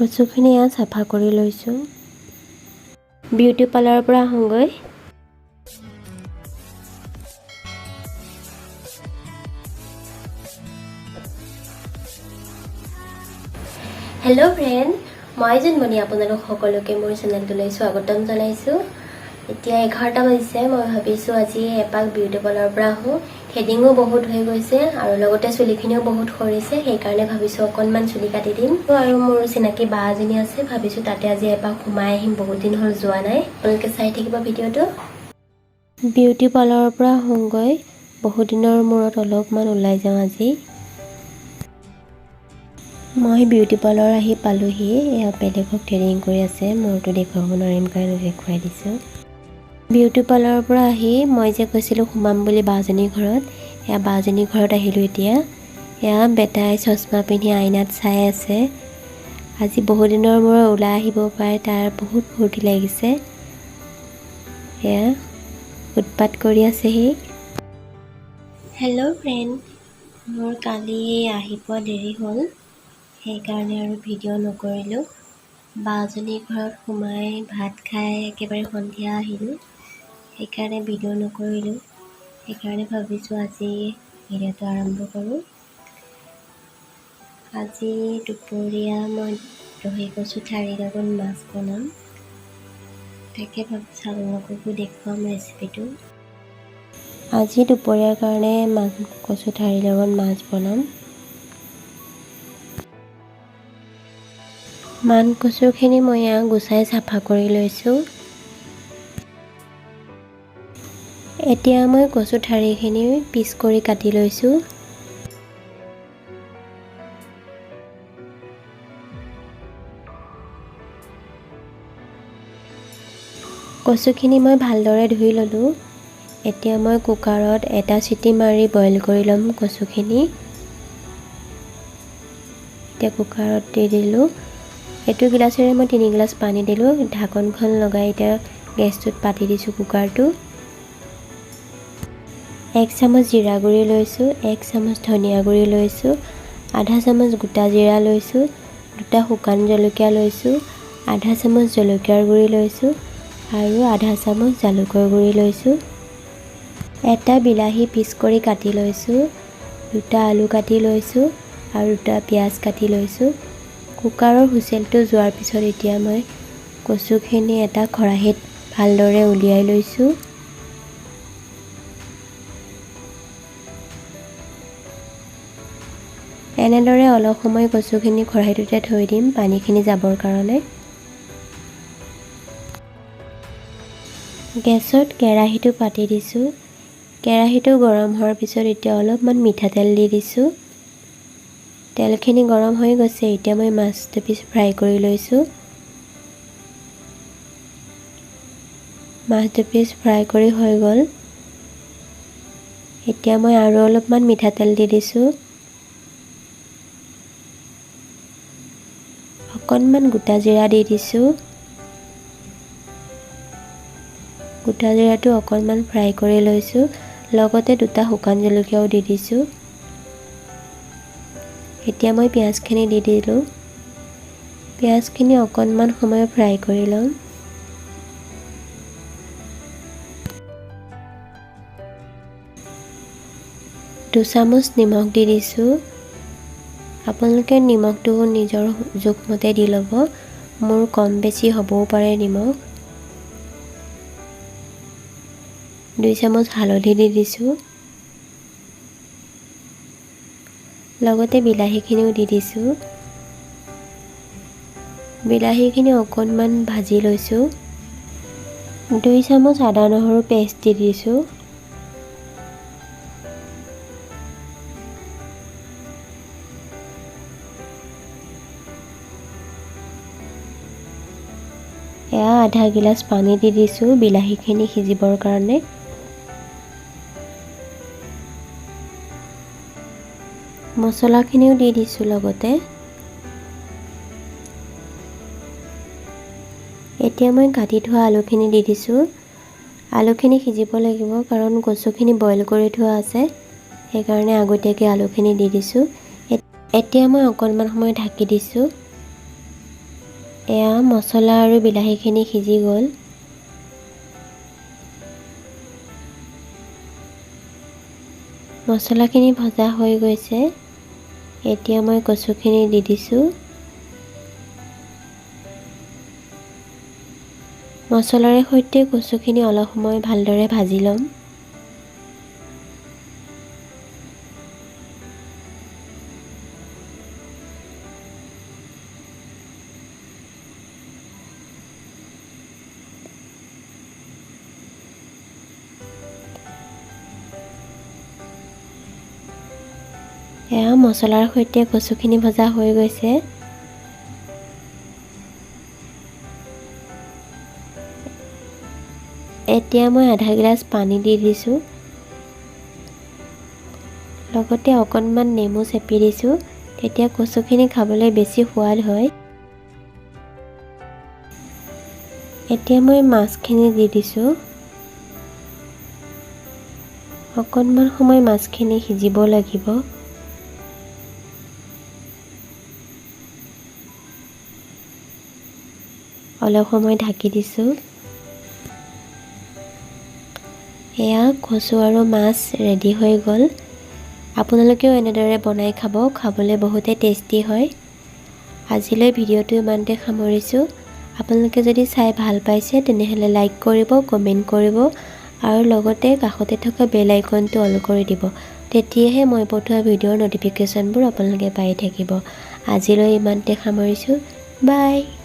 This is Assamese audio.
কচুখিনি চাফা কৰি লৈছোঁ। বিউটি পাৰ্লাৰৰ পৰা আহোঁগৈ। হেল্ল' ফ্ৰেণ্ড, মই জোনমণি আপোনালোক সকলোকে মোৰ চেনেলটোলৈ স্বাগতম জনাইছোঁ। এতিয়া 11টা বাজিছে। মই ভাবিছোঁ আজি এপাক বিউটি পাৰ্লাৰৰ পৰা আহোঁ। থ্ৰেডিঙো বহুত হৈ গৈছে আৰু লগতে চুলিখিনিও বহুত সৰিছে, সেইকাৰণে ভাবিছোঁ অকণমান চুলি কাটি দিম। আৰু মোৰ চিনাকি বা এজনী আছে, ভাবিছোঁ তাতে আজি এপাক সোমাই আহিম, বহুত দিন হ'ল যোৱা নাই। আপোনালোকে চাই থাকিব ভিডিঅ'টো। বিউটি পাৰ্লাৰৰ পৰা আহোঁগৈ। বহুত দিনৰ মূৰত অলপমান ওলাই যাওঁ আজি। মই বিউটি পাৰ্লাৰ আহি পালোহি। এয়া বেলেগক থ্ৰেডিং কৰি আছে, মোৰতো দেখুৱাব নোৱাৰিম কাৰণে দেখুৱাই দিছোঁ। বিউটি পাৰ্লাৰৰ পৰা আহি মই যে কৈছিলোঁ সোমাম বুলি বাজনীৰ ঘৰত, এয়া বাজনীৰ ঘৰত আহিলোঁ এতিয়া। এয়া বেটাই চশমা পিন্ধি আইনাত চাই আছে। আজি বহুত দিনৰ মূৰত ওলাই আহিব পাৰে, তাৰ বহুত ফূৰ্তি লাগিছে। এয়া উৎপাত কৰি আছেহি। হেল্ল' ফ্ৰেণ্ড, মোৰ কালি আহি পোৱা দেৰি হ'ল, সেইকাৰণে আৰু ভিডিঅ' নকৰিলোঁ। বাজনীৰ ঘৰত সোমাই ভাত খাই একেবাৰে সন্ধিয়া আহিলোঁ, সেইকাৰণে ভিডিঅ' নকৰিলোঁ। সেইকাৰণে ভাবিছোঁ আজি ভিডিঅ'টো আৰম্ভ কৰোঁ। আজি দুপৰীয়া মই দহি কচু ঠাৰিৰ লগত মাছ বনাম, তাকে ভাবিছোঁ আপোনালোককো দেখুৱাম ৰেচিপিটো। আজি দুপৰীয়াৰ কাৰণে কচু ঠাৰিৰ লগত মাছ বনাম। মান কচুখিনি মই গুচাই চাফা কৰি লৈছোঁ। এতিয়া মই কচু ঠাৰিখিনি পিচ কৰি কাটি লৈছোঁ। কচুখিনি মই ভালদৰে ধুই ল'লোঁ। এতিয়া মই কুকাৰত এটা চিটি মাৰি বইল কৰি ল'ম কচুখিনি। এতিয়া কুকাৰত দি দিলোঁ। এইটো গিলাচেৰে মই 3 গিলাচ পানী দিলোঁ। ঢাকনখন লগাই এতিয়া গেছটোত পাতি দিছোঁ কুকাৰটো। 1 চামুচ জিৰা গুড়ি লৈছোঁ, 1 চামুচ ধনিয়া গুড়ি লৈছোঁ, আধা চামুচ গোটা জিৰা লৈছোঁ, 2টা শুকান জলকীয়া লৈছোঁ, আধা চামুচ জলকীয়াৰ গুড়ি লৈছোঁ আৰু আধা চামুচ জালুকৰ গুড়ি লৈছোঁ। এটা বিলাহী পিচ কৰি কাটি লৈছোঁ, 2টা আলু কাটি লৈছোঁ আৰু 2টা পিঁয়াজ কাটি লৈছোঁ। কুকাৰৰ হুইচেলটো যোৱাৰ পিছত এতিয়া মই কচুখিনি এটা খৰাহীত ভালদৰে উলিয়াই লৈছোঁ। এনেদৰে অলপ সময় কচুখিনি খৰাহীটোতে থৈ দিম পানীখিনি যাবৰ কাৰণে। গেছত কেৰাহীটো পাতি দিছোঁ। কেৰাহীটো গৰম হোৱাৰ পিছত এতিয়া অলপমান মিঠাতেল দি দিছোঁ। তেলখিনি গৰম হৈ গৈছে, এতিয়া মই মাছ দুপিচ ফ্ৰাই কৰি লৈছোঁ। মাছ দুপিচ ফ্ৰাই কৰি হৈ গ'ল। এতিয়া মই আৰু অলপমান মিঠাতেল দি দিছোঁ। অকণমান গোটা জিৰা দি দিছোঁ। গোটা জিৰাটো অকণমান ফ্ৰাই কৰি লৈছোঁ, লগতে 2টা শুকান জলকীয়াও দি দিছোঁ। এতিয়া মই পিঁয়াজখিনি দি দিলোঁ। পিঁয়াজখিনি অকণমান সময় ফ্ৰাই কৰি ল'ম। দুচামুচ নিমখ দি দিছোঁ। আপোনালোকে নিমখটো নিজৰ জোখমতে দি ল'ব, মোৰ কম বেছি হ'বও পাৰে নিমখ। 2 চামুচ হালধি দি দিছোঁ। লগতে বিলাহীখিনিও দি দিছোঁ। বিলাহীখিনি অকণমান ভাজি লৈছোঁ। 2 চামুচ আদা নহৰু পেষ্ট দি দিছোঁ। এয়া আধা গিলাচ পানী দি দিছোঁ বিলাহীখিনি সিজিবৰ কাৰণে। মছলাখিনিও দি দিছোঁ লগতে। এতিয়া মই কাটি থোৱা আলুখিনি দি দিছোঁ। আলুখিনি সিজিব লাগিব কাৰণ কচুখিনি বইল কৰি থোৱা আছে, সেইকাৰণে আগতীয়াকৈ আলুখিনি দি দিছোঁ। এতিয়া মই অকণমান সময় ঢাকি দিছোঁ। এয়া মছলা আৰু বিলাহীখিনি সিজি গ'ল। মছলাখিনি ভজা হৈ গৈছে। এতিয়া মই কচুখিনি দি দিছোঁ। মছলাৰে সৈতে কচুখিনি অলপ সময় ভালদৰে ভাজি ল'ম। এয়া মছলাৰ সৈতে কচুখিনি ভজা হৈ গৈছে। এতিয়া মই আধা গিলাচ পানী দি দিছোঁ। লগতে অকণমান নেমু চেপি দিছোঁ, তেতিয়া কচুখিনি খাবলৈ বেছি সোৱাদ হয়। এতিয়া মই মাছখিনি দি দিছোঁ। অকণমান সময় মাছখিনি সিজিব লাগিব। অলপ সময় ঢাকি দিছোঁ। এয়া কচু আৰু মাছ ৰেডি হৈ গ'ল। আপোনালোকেও এনেদৰে বনাই খাব, খাবলৈ বহুতে টেষ্টি হয়। আজিলৈ ভিডিঅ'টো ইমানতে সামৰিছোঁ। আপোনালোকে যদি চাই ভাল পাইছে তেনেহ'লে লাইক কৰিব, কমেণ্ট কৰিব আৰু লগতে কাষতে থকা বেল আইকনটো অল কৰি দিব। তেতিয়াহে মই পঠোৱা ভিডিঅ'ৰ ন'টিফিকেশ্যনবোৰ আপোনালোকে পাই থাকিব। আজিলৈ ইমানতে সামৰিছোঁ। বাই।